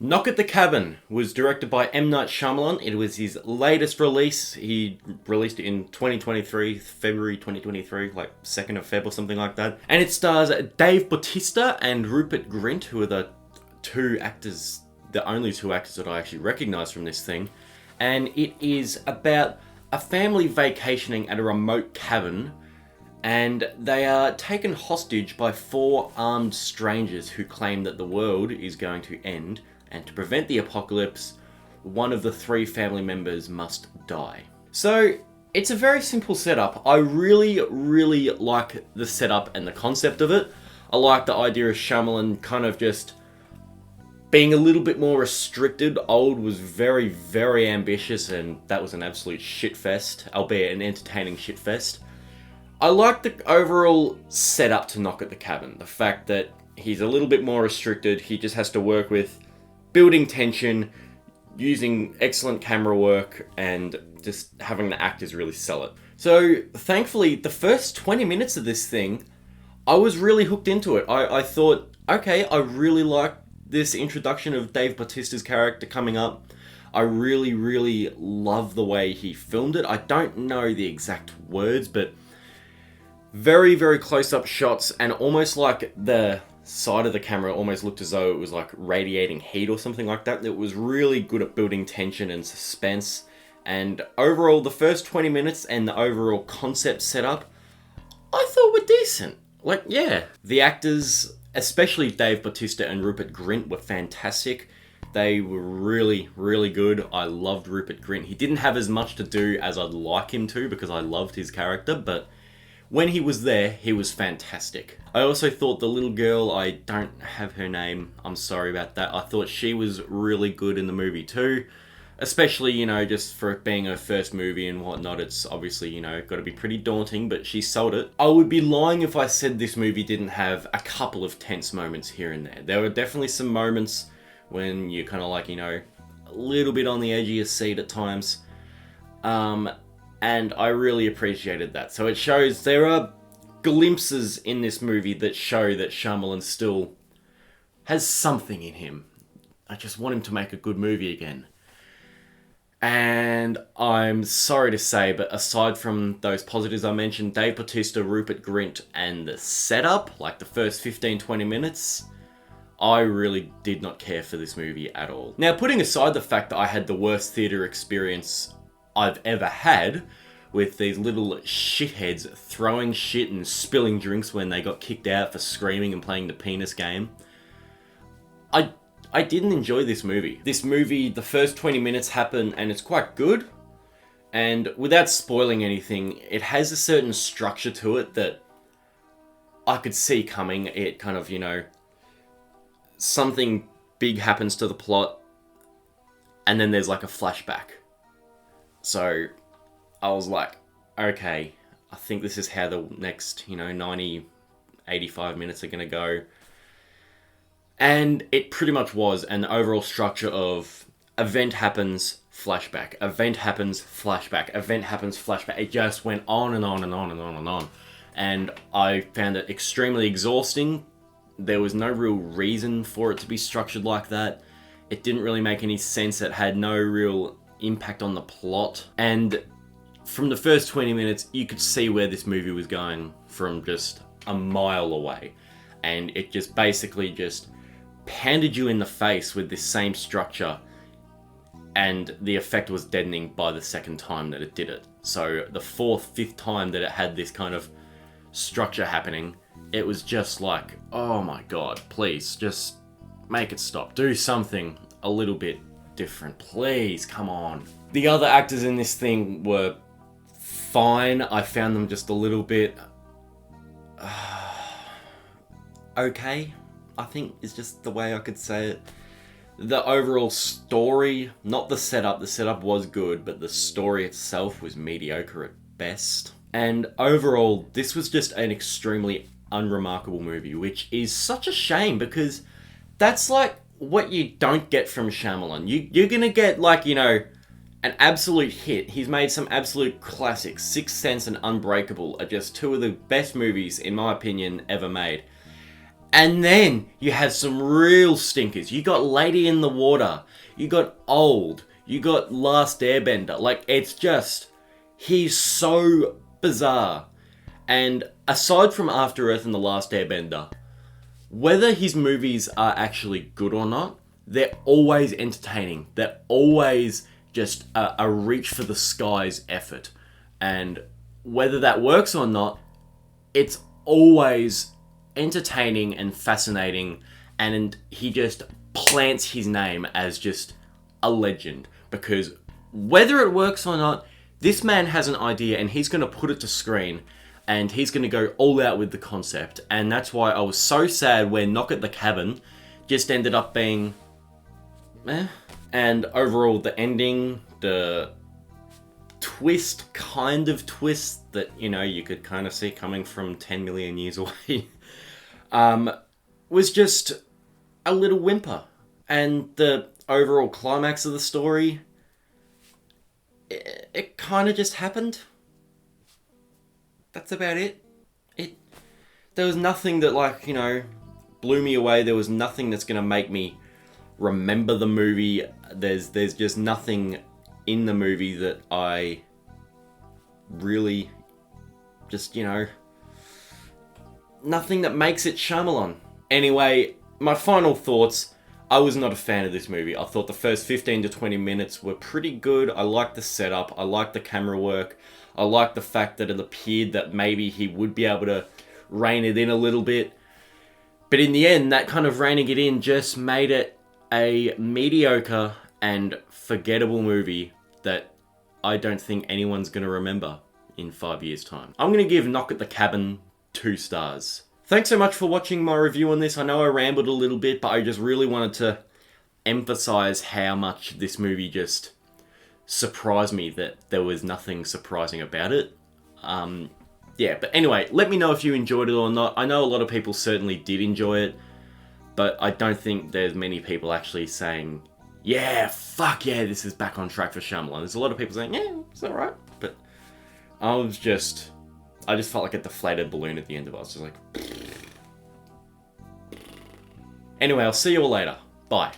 Knock at the Cabin was directed by M. Night Shyamalan. It was his latest release. He released it in 2023, February 2023, like 2nd of Feb or something like that. And it stars Dave Bautista and Rupert Grint, who are the only two actors that I actually recognise from this thing. And it is about a family vacationing at a remote cabin, and they are taken hostage by 4 armed strangers who claim that the world is going to end, and to prevent the apocalypse, one of the 3 family members must die. So, it's a very simple setup. I really, really like the setup and the concept of it. I like the idea of Shyamalan kind of just being a little bit more restricted. Old was very, very ambitious, and that was an absolute shitfest, albeit an entertaining shitfest. I like the overall setup to Knock at the Cabin. The fact that he's a little bit more restricted, he just has to work with building tension, using excellent camera work, and just having the actors really sell it. So, thankfully, the first 20 minutes of this thing, I was really hooked into it. I thought, okay, I really like this introduction of Dave Bautista's character coming up. I really, really love the way he filmed it. I don't know the exact words, but very, very close-up shots, and almost like the side of the camera almost looked as though it was like radiating heat or something like that. It was really good at building tension and suspense. And overall, the first 20 minutes and the overall concept setup, I thought were decent. Like, yeah. The actors, especially Dave Bautista and Rupert Grint, were fantastic. They were really, really good. I loved Rupert Grint. He didn't have as much to do as I'd like him to, because I loved his character, but when he was there, he was fantastic. I also thought the little girl, I don't have her name, I'm sorry about that. I thought she was really good in the movie too. Especially, just for it being her first movie and whatnot, it's obviously, got to be pretty daunting, but she sold it. I would be lying if I said this movie didn't have a couple of tense moments here and there. There were definitely some moments when you're kind of like, a little bit on the edge of your seat at times. And I really appreciated that. So it shows there are glimpses in this movie that show that Shyamalan still has something in him. I just want him to make a good movie again. And I'm sorry to say, but aside from those positives I mentioned, Dave Bautista, Rupert Grint, and the setup, like the first 15-20 minutes, I really did not care for this movie at all. Now, putting aside the fact that I had the worst theatre experience I've ever had, with these little shitheads throwing shit and spilling drinks when they got kicked out for screaming and playing the penis game, I didn't enjoy this movie. This movie, the first 20 minutes happen and it's quite good, and without spoiling anything, it has a certain structure to it that I could see coming. It kind of, something big happens to the plot, and then there's like a flashback. So I was like, okay, I think this is how the next, 90, 85 minutes are going to go. And it pretty much was. And the overall structure of event happens, flashback, event happens, flashback, event happens, flashback. It just went on and on and on and on and on. And I found it extremely exhausting. There was no real reason for it to be structured like that. It didn't really make any sense. It had no real impact on the plot. And from the first 20 minutes, you could see where this movie was going from just a mile away. And it just basically just pounded you in the face with this same structure. And the effect was deadening by the second time that it did it. So the 4th, 5th time that it had this kind of structure happening, it was just like, oh my god, please, just make it stop. Do something a little bit different. Please, come on. The other actors in this thing were fine. I found them just a little bit okay, I think is just the way I could say it. The overall story, not the setup was good, but the story itself was mediocre at best. And overall, this was just an extremely unremarkable movie, which is such a shame, because that's like what you don't get from Shyamalan. You're gonna get like, an absolute hit. He's made some absolute classics. Sixth Sense and Unbreakable are just 2 of the best movies, in my opinion, ever made. And then you have some real stinkers. You got Lady in the Water. You got Old. You got Last Airbender. Like, it's just... He's so bizarre. And aside from After Earth and The Last Airbender, whether his movies are actually good or not, they're always entertaining. They're always just a reach for the skies effort. And whether that works or not, it's always entertaining and fascinating, and he just plants his name as just a legend, because whether it works or not, this man has an idea and he's going to put it to screen, and he's going to go all out with the concept. And that's why I was so sad when Knock at the Cabin just ended up being meh. And overall, the ending, the kind of twist that, you know, you could kind of see coming from 10 million years away, was just a little whimper. And the overall climax of the story, it kind of just happened. That's about it. There was nothing that, like, you know, blew me away. There was nothing that's going to make me remember the movie. There's just nothing in the movie that I really just, you know, nothing that makes it Shyamalan. Anyway, my final thoughts. I was not a fan of this movie. I thought the first 15 to 20 minutes were pretty good. I liked the setup. I liked the camera work. I liked the fact that it appeared that maybe he would be able to rein it in a little bit. But in the end, that kind of reining it in just made it a mediocre and forgettable movie that I don't think anyone's going to remember in 5 years' time. I'm going to give Knock at the Cabin 2 stars. Thanks so much for watching my review on this. I know I rambled a little bit, but I just really wanted to emphasize how much this movie just surprised me, that there was nothing surprising about it. Yeah, but anyway, let me know if you enjoyed it or not. I know a lot of people certainly did enjoy it, but I don't think there's many people actually saying, yeah, fuck yeah, this is back on track for Shyamalan. There's a lot of people saying, yeah, it's alright, but I just felt like a deflated balloon at the end of it. I was just like... Anyway, I'll see you all later. Bye.